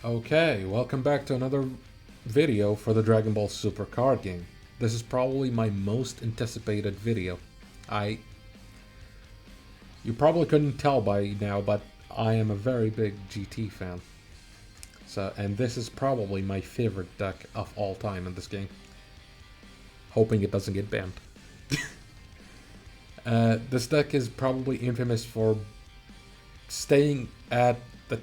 Okay, welcome back to another video for the Dragon Ball Super card game. This is probably my most anticipated video. You probably couldn't tell by now, but I am a very big GT fan. And this is probably my favorite deck of all time in this game. Hoping it doesn't get banned. This deck is probably infamous for staying at the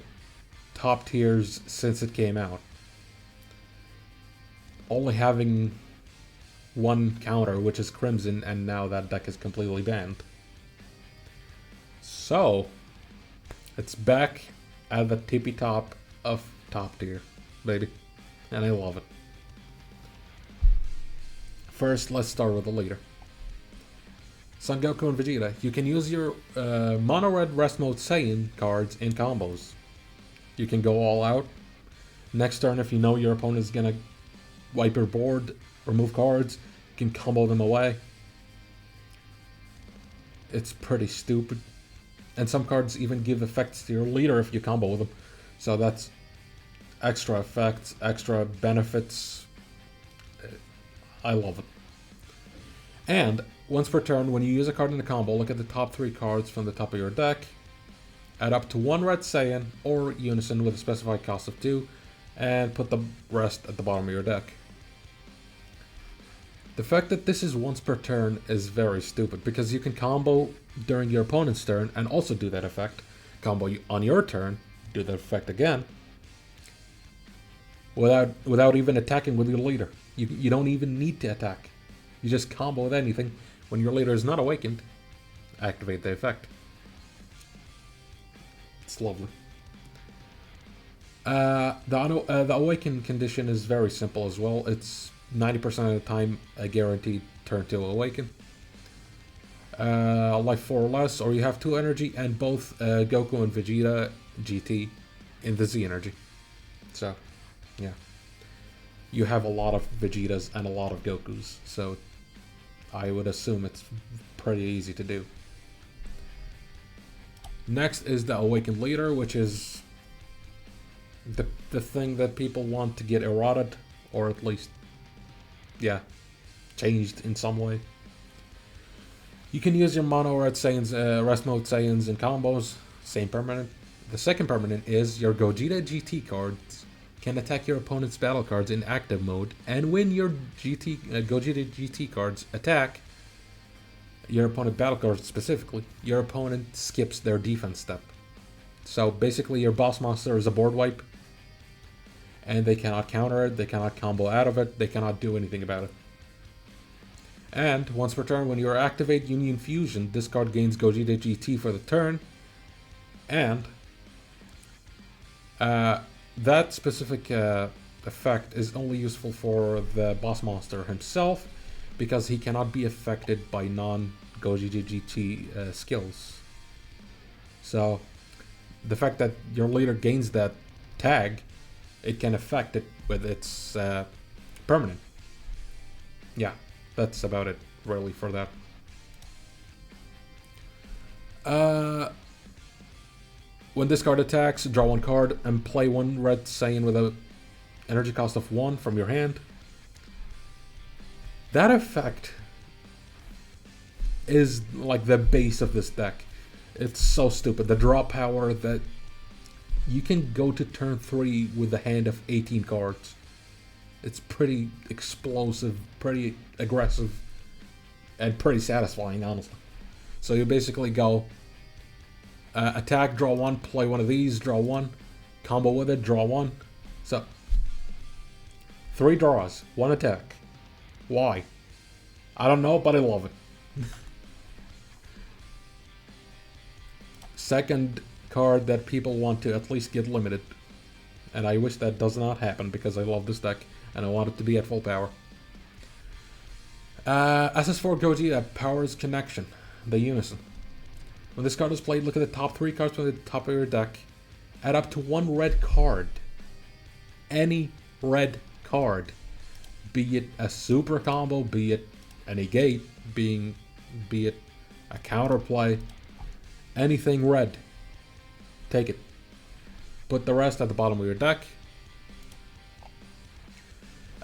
top tiers since it came out. Only having one counter, which is Crimson, and now that deck is completely banned. So, it's back at the tippy top of top tier, baby. And I love it. First, let's start with the leader. Son Goku and Vegeta. You can use your Mono Red Rest Mode Saiyan cards in combos. You can go all out. Next turn, if you know your opponent is gonna wipe your board, remove cards, you can combo them away. It's pretty stupid. And some cards even give effects to your leader if you combo with them. So that's extra effects, extra benefits. I love it. And once per turn, when you use a card in the combo, look at the top 3 cards from the top of your deck. Add up to 1 Red Saiyan or Unison with a specified cost of 2, and put the rest at the bottom of your deck. The fact that this is once per turn is very stupid, because you can combo during your opponent's turn and also do that effect. Combo on your turn, do that effect again, without even attacking with your leader. You don't even need to attack. You just combo with anything. When your leader is not awakened, activate the effect. It's lovely. The awaken condition is very simple as well. It's 90% of the time a guaranteed turn to awaken. Life 4 or less, or you have 2 energy and both Goku and Vegeta GT in the Z energy. So, yeah. You have a lot of Vegetas and a lot of Gokus, so I would assume it's pretty easy to do. Next is the Awakened Leader, which is the thing that people want to get eroded, or at least, yeah, changed in some way. You can use your Mono Red Saiyans, Rest Mode Saiyans in combos, same permanent. The second permanent is your Gogeta GT cards can attack your opponent's battle cards in active mode, and when your Gogeta GT cards attack your opponent battle cards specifically, your opponent skips their defense step. So basically your boss monster is a board wipe, and they cannot counter it, they cannot combo out of it, they cannot do anything about it. And once per turn, when you activate Union Fusion, this card gains Gogeta GT for the turn, and that specific effect is only useful for the boss monster himself, because he cannot be affected by non-Gogeta GT skills. So the fact that your leader gains that tag, it can affect it with its permanent. Yeah, that's about it really for that. When this card attacks, draw 1 card and play 1 Red Saiyan with an energy cost of 1 from your hand. That effect is like the base of this deck. It's so stupid. The draw power that you can go to turn 3 with a hand of 18 cards. It's pretty explosive, pretty aggressive, and pretty satisfying, honestly. So you basically go attack, draw 1, play 1 of these, draw 1, combo with it, draw 1. So 3 draws, 1 attack. Why? I don't know, but I love it. Second card that people want to at least get limited, and I wish that does not happen because I love this deck and I want it to be at full power. SS4 Gogeta Powers Connection, the Unison. When this card is played, look at the top 3 cards from the top of your deck. Add up to 1 red card. Any red card. Be it a super combo, be it a negate, be it a counterplay. Anything red. Take it. Put the rest at the bottom of your deck.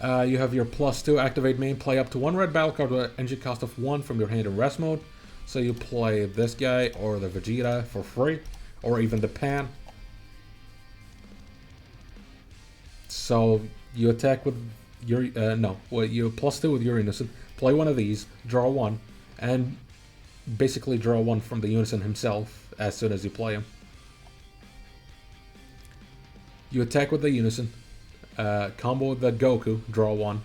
You have your +2 activate main, play up to 1 red battle card with an energy cost of 1 from your hand in rest mode. So you play this guy or the Vegeta for free, or even the Pan. So you attack with your you +2 with your Unison, play one of these, draw 1, and basically draw 1 from the Unison himself as soon as you play him. You attack with the Unison, combo with the Goku, draw 1.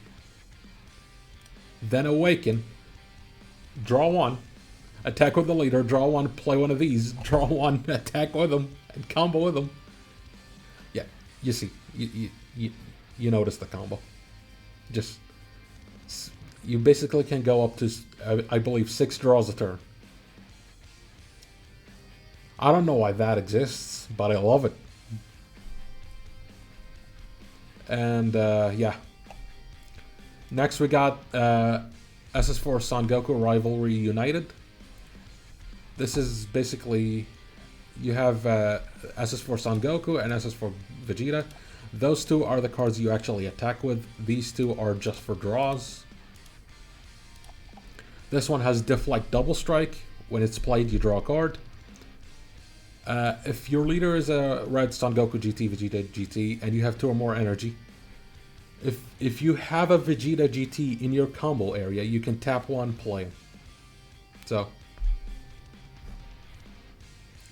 Then awaken, draw 1, attack with the leader, draw 1, play one of these, draw 1, attack with them, and combo with them. Yeah, you see, you notice the combo. Just, you basically can go up to, I believe, 6 draws a turn. I don't know why that exists, but I love it. And yeah. Next we got SS4 Son Goku Rivalry United. This is basically, you have SS4 Son Goku and SS4 Vegeta. Those two are the cards you actually attack with. These two are just for draws. This one has Deflect Double Strike. When it's played, you draw a card. If your leader is a red Son Goku GT, Vegeta GT, and you have 2 or more energy, if you have a Vegeta GT in your combo area, you can tap 1, play him. So,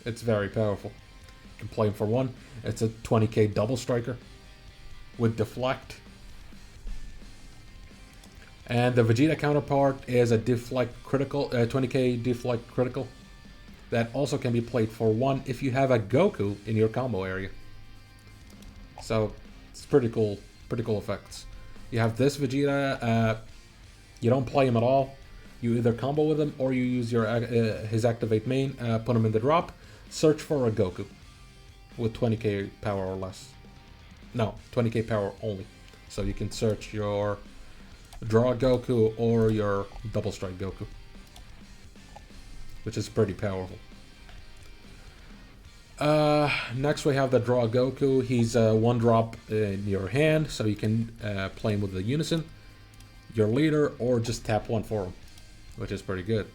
it's very powerful. You can play him for 1. It's a 20k double striker with Deflect. And the Vegeta counterpart is a Deflect critical, 20k Deflect critical. That also can be played for 1 if you have a Goku in your combo area. So, it's pretty cool effects. You have this Vegeta, you don't play him at all. You either combo with him or you use your his activate main, put him in the drop, search for a Goku with 20k power or less. No, 20k power only. So you can search your draw Goku or your double strike Goku, which is pretty powerful. Next we have the draw Goku. He's 1 drop in your hand, so you can play him with the Unison, your leader, or just tap 1 for him, which is pretty good.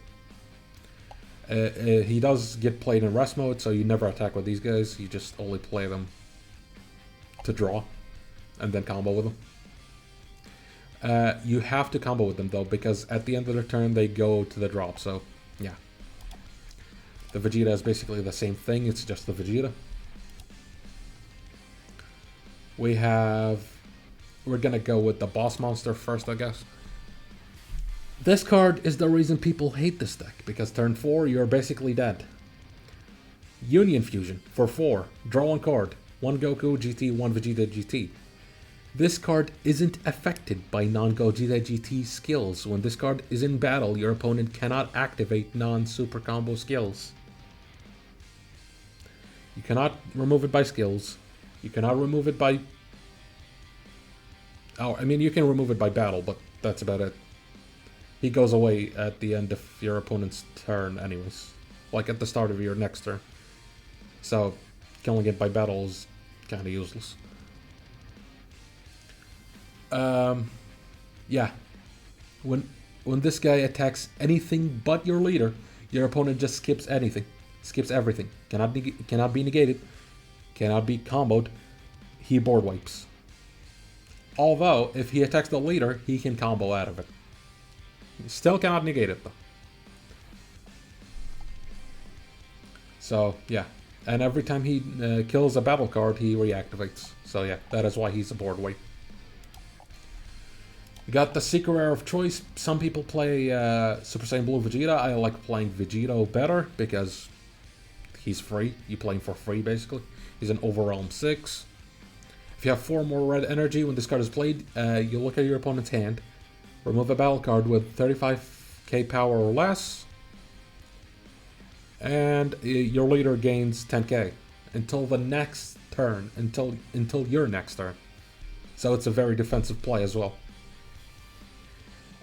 He does get played in rest mode, so you never attack with these guys. You just only play them to draw, and then combo with them. You have to combo with them though, because at the end of the turn they go to the drop, so yeah. The Vegeta is basically the same thing, it's just the Vegeta. We're gonna go with the boss monster first, I guess. This card is the reason people hate this deck, because turn 4 you're basically dead. Union Fusion for 4, draw 1 card, 1 Goku GT, 1 Vegeta GT. This card isn't affected by non-Gogeta GT skills. When this card is in battle, your opponent cannot activate non-super combo skills. You cannot remove it by skills. You cannot remove it by... Oh, I mean, you can remove it by battle, but that's about it. He goes away at the end of your opponent's turn anyways. Like at the start of your next turn. So, killing it by battle is kind of useless. Yeah. When this guy attacks anything but your leader, your opponent just skips anything. Skips everything. Cannot be negated. Cannot be comboed. He board wipes. Although, if he attacks the leader, he can combo out of it. Still cannot negate it though. So, yeah. And every time he kills a battle card, he reactivates. So yeah, that is why he's a board wipe. You got the secret rare of choice. Some people play Super Saiyan Blue Vegeta. I like playing Vegito better because he's free. You play him for free basically. He's an Overwhelm 6. If you have 4 more red energy when this card is played, you look at your opponent's hand, remove a battle card with 35k power or less, and your leader gains 10k until the next turn, until your next turn. So it's a very defensive play as well.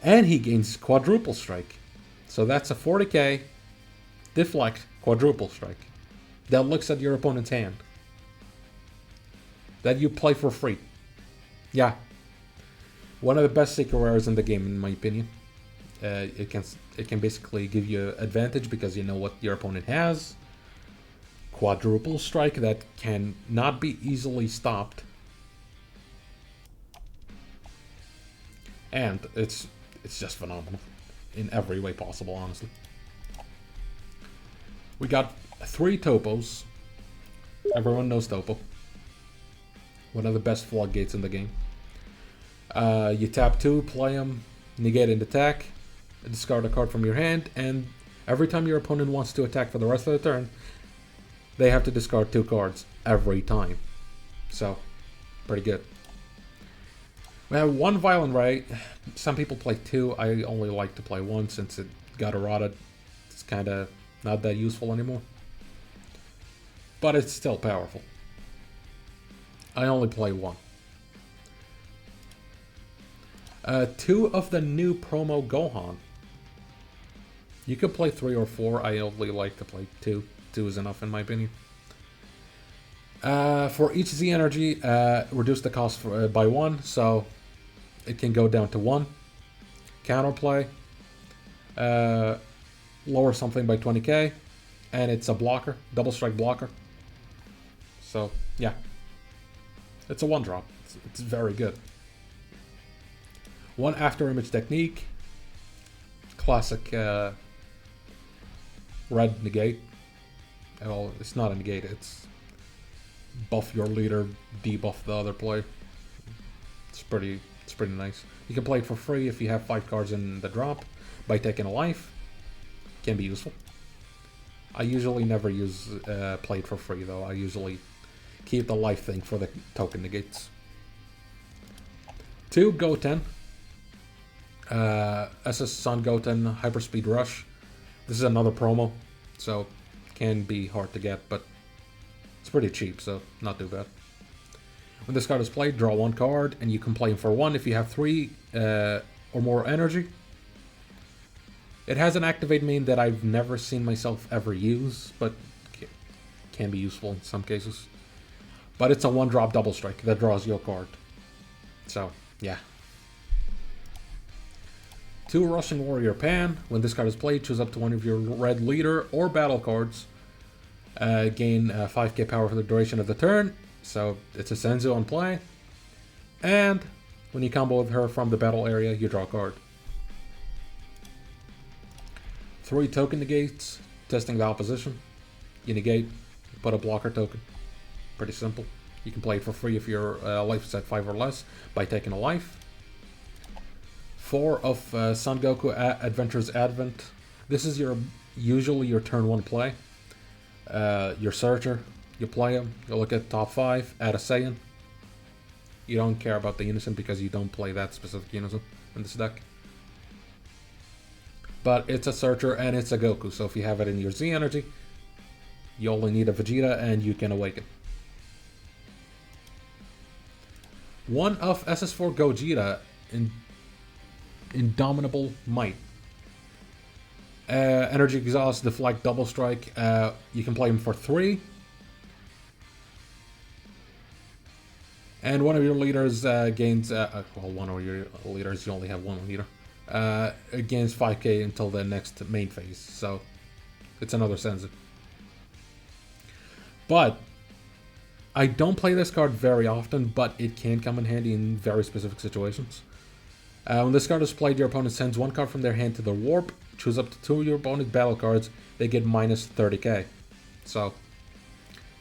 And he gains quadruple strike. So that's a 40k deflect quadruple strike that looks at your opponent's hand, that you play for free. Yeah. One of the best secret rares in the game, in my opinion. It can basically give you advantage because you know what your opponent has. Quadruple strike that can not be easily stopped. And it's just phenomenal in every way possible, honestly. We got 3 Topos. Everyone knows Topo. One of the best floodgates in the game. You tap 2, play them, negate an attack, discard a card from your hand, and every time your opponent wants to attack for the rest of the turn, they have to discard 2 cards every time. So, pretty good. We have 1 Violent Ray. Some people play 2. I only like to play 1 since it got eroded. It's kind of not that useful anymore. But it's still powerful. I only play 1. 2 of the new promo Gohan. You could play 3 or 4. I only like to play 2. 2 is enough in my opinion. For each Z energy, reduce the cost by 1, so it can go down to 1. Counterplay, lower something by 20k, and it's a blocker, double strike blocker. So yeah, it's a 1-drop. It's very good. 1 after image technique, classic red negate. Well, it's not a negate, it's buff your leader, debuff the other player. It's pretty nice. You can play it for free if you have 5 cards in the drop by taking a life. Can be useful. I usually never use play it for free though. I usually keep the life thing for the token negates. 2 Goten. SS Sun Goten Hyperspeed Rush. This is another promo, so can be hard to get, but it's pretty cheap, so not too bad. When this card is played, draw 1 card, and you can play him for 1 if you have 3 or more energy. It has an activate main that I've never seen myself ever use, but can be useful in some cases. But it's a 1-drop double strike that draws you a card. So, yeah. 2 Russian Warrior Pan. When this card is played, choose up to one of your red leader or battle cards. Gain 5k power for the duration of the turn. So it's a Senzu on play. And when you combo with her from the battle area, you draw a card. 3 token negates, testing the opposition. You negate, put a blocker token. Pretty simple. You can play it for free if your life is at 5 or less by taking a life. 4 of Son Goku Adventures Advent. This is usually your turn 1 play. Your Searcher, you play him, you look at top 5, add a Saiyan. You don't care about the Unison because you don't play that specific Unison in this deck. But it's a Searcher and it's a Goku, so if you have it in your Z energy, you only need a Vegeta and you can awaken. 1 of SS4 Gogeta in Indomitable Might. Energy Exhaust, Deflect, Double Strike. You can play him for 3. And one of your leaders gains... well, one of your leaders, you only have 1 leader. Gains 5k until the next main phase. So, it's another Senzu. But, I don't play this card very often, but it can come in handy in very specific situations. When this card is played, your opponent sends 1 card from their hand to the warp. Choose up to 2 of your opponent's battle cards. They get minus 30k. So,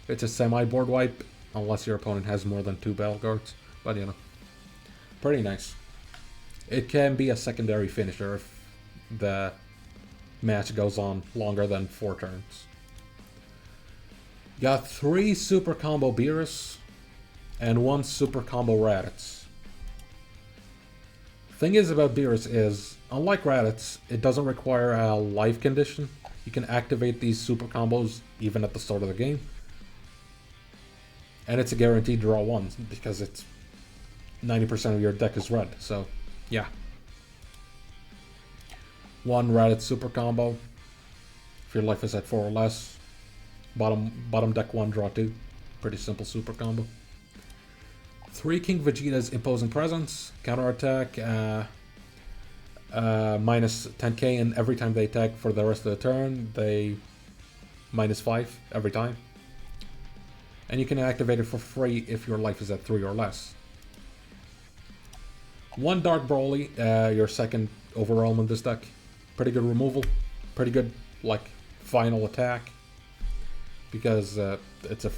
it's a semi-board wipe, unless your opponent has more than 2 battle cards. But, you know, pretty nice. It can be a secondary finisher if the match goes on longer than 4 turns. Got 3 super combo Beerus and 1 super combo Raditz. Thing is about Beerus is, unlike Raditz, it doesn't require a life condition. You can activate these super combos even at the start of the game. And it's a guaranteed draw 1 because it's 90% of your deck is red, so yeah. 1 Raditz super combo. If your life is at 4 or less. Bottom deck 1, draw 2. Pretty simple super combo. 3 King Vegeta's Imposing Presence, counterattack, minus 10k, and every time they attack for the rest of the turn, they minus 5 every time. And you can activate it for free if your life is at 3 or less. 1 Dark Broly, your second overall in this deck. Pretty good removal, pretty good like final attack, because it's a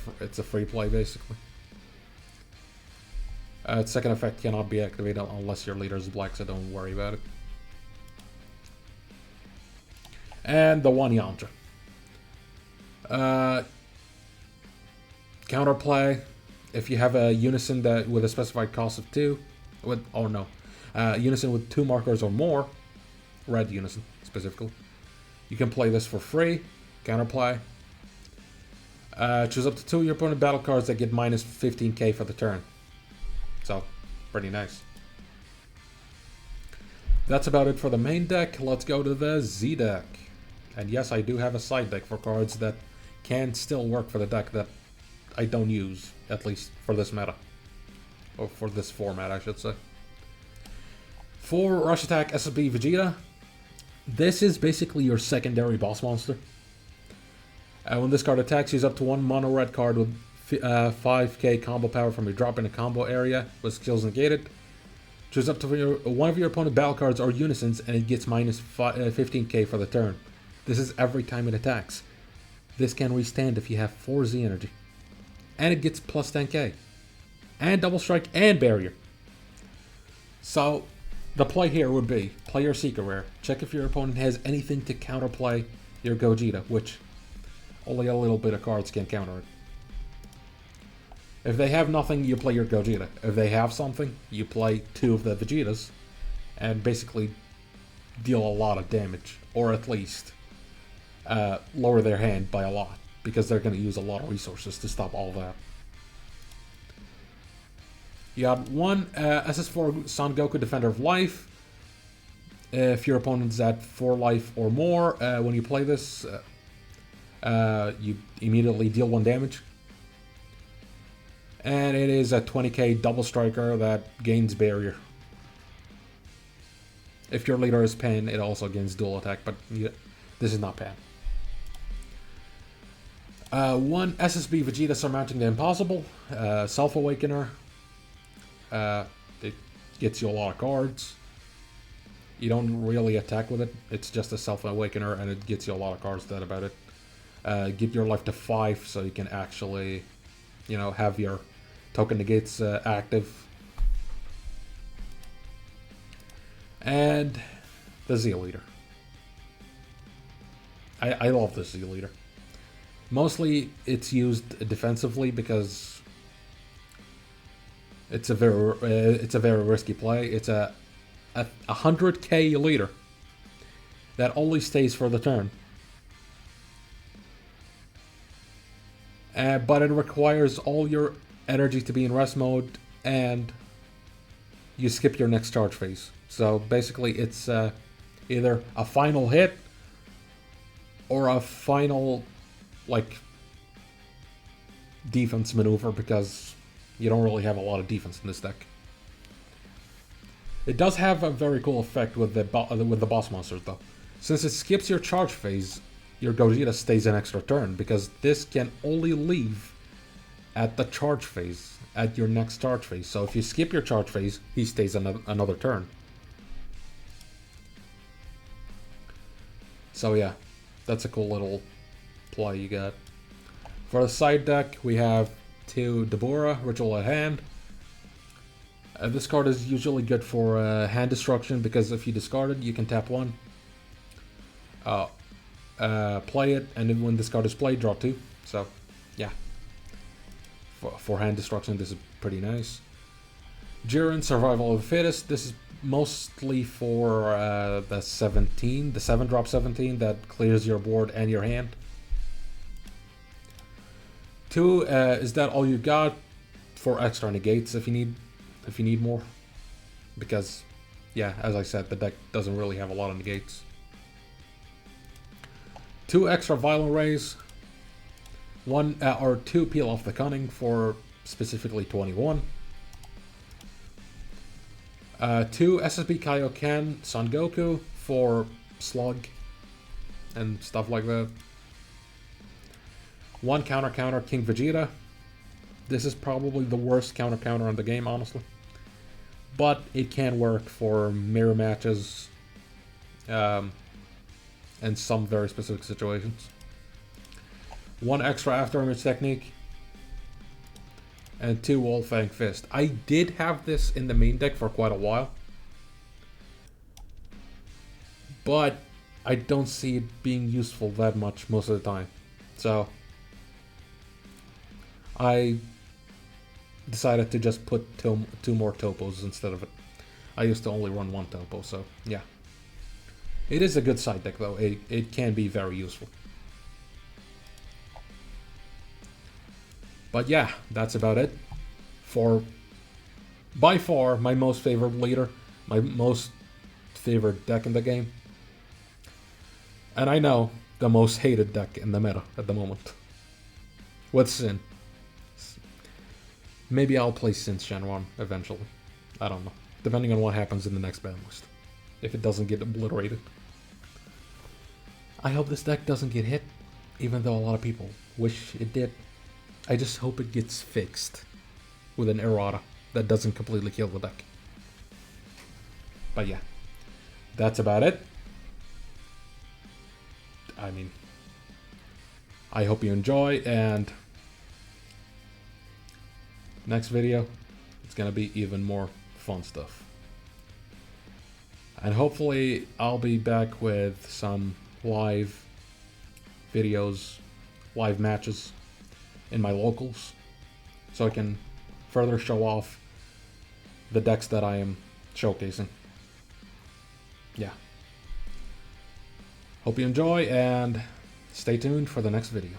free play basically. Its second effect cannot be activated unless your leader is black, so don't worry about it. And the 1 Yamcha. Counterplay, if you have a unison that with a specified cost of 2, unison with 2 markers or more, red unison specifically, you can play this for free. Counterplay. Choose up to 2 of your opponent battle cards that get minus 15k for the turn. So, pretty nice. That's about it for the main deck. Let's go to the Z deck. And yes, I do have a side deck for cards that can still work for the deck that I don't use, at least for this meta. Or for this format, I should say. For Rush Attack SSB Vegeta, this is basically your secondary boss monster. When this card attacks, use up to 1 mono red card with 5k combo power from your drop in a combo area with skills negated. Choose up to one of your opponent battle cards or unisons, and it gets minus 15k for the turn. This is every time it attacks. This can restand if you have 4 Z energy. And it gets plus 10k. And double strike and barrier. So, the play here would be, play your Secret Rare. Check if your opponent has anything to counterplay your Gogeta, which only a little bit of cards can counter it. If they have nothing, you play your Gogeta. If they have something, you play 2 of the Vegetas, and basically deal a lot of damage, or at least lower their hand by a lot, because they're going to use a lot of resources to stop all that. You have 1 SS4 Son Goku Defender of Life. If your opponent's at 4 life or more, when you play this, you immediately deal 1 damage. And it is a 20k double striker that gains barrier. If your leader is Pan, it also gains dual attack, but this is not Pan. 1 SSB Vegeta Surmounting the Impossible, Self-Awakener. It gets you a lot of cards. You don't really attack with it, it's just a Self-Awakener, and it gets you a lot of cards. That about it. Get your life to 5 so you can actually, have your token negates active. And the Z Leader. I love this Z Leader. Mostly it's used defensively because it's a very risky play. It's a 100k leader that only stays for the turn. But it requires all your energy to be in rest mode, and you skip your next charge phase. So basically it's either a final hit or a final defense maneuver, because you don't really have a lot of defense in this deck. It does have a very cool effect with the boss monsters though. Since it skips your charge phase, your Gogeta stays an extra turn, because this can only leave at the charge phase, at your next charge phase. So if you skip your charge phase, he stays another turn. So yeah, that's a cool little play you got. For the side deck, we have 2 Deborah, Ritual at Hand. This card is usually good for hand destruction, because if you discard it, you can tap 1. Play it, and then when this card is played, draw 2. So, yeah. For hand destruction, this is pretty nice. Jiren, Survival of the Fittest. This is mostly for the 7-drop 17 that clears your board and your hand. 2, is that all you got? For extra negates if you need more. Because, yeah, as I said, the deck doesn't really have a lot of negates. 2 extra Violent Rays. 1 or 2 Peel Off the Cunning for specifically 21. 2 SSB Kaioken Son Goku for Slug and stuff like that. 1 counter King Vegeta. This is probably the worst counter in the game, honestly. But it can work for mirror matches and some very specific situations. 1 extra after image technique. And 2 Wolfang Fist. I did have this in the main deck for quite a while. But I don't see it being useful that much most of the time. So I decided to just put two more topos instead of it. I used to only run 1 topo, so yeah. It is a good side deck though. It can be very useful. But yeah, that's about it for, by far, my most favorite leader, my most favorite deck in the game. And I know, the most hated deck in the meta at the moment. With Sin. Maybe I'll play Sin's Gen 1 eventually. I don't know. Depending on what happens in the next ban list. If it doesn't get obliterated. I hope this deck doesn't get hit, even though a lot of people wish it did. I just hope it gets fixed with an errata that doesn't completely kill the deck. But yeah, that's about it. I mean, I hope you enjoy, and next video, it's gonna be even more fun stuff. And hopefully I'll be back with some live videos, live matches in my locals, so I can further show off the decks that I am showcasing. Yeah. Hope you enjoy, and stay tuned for the next video.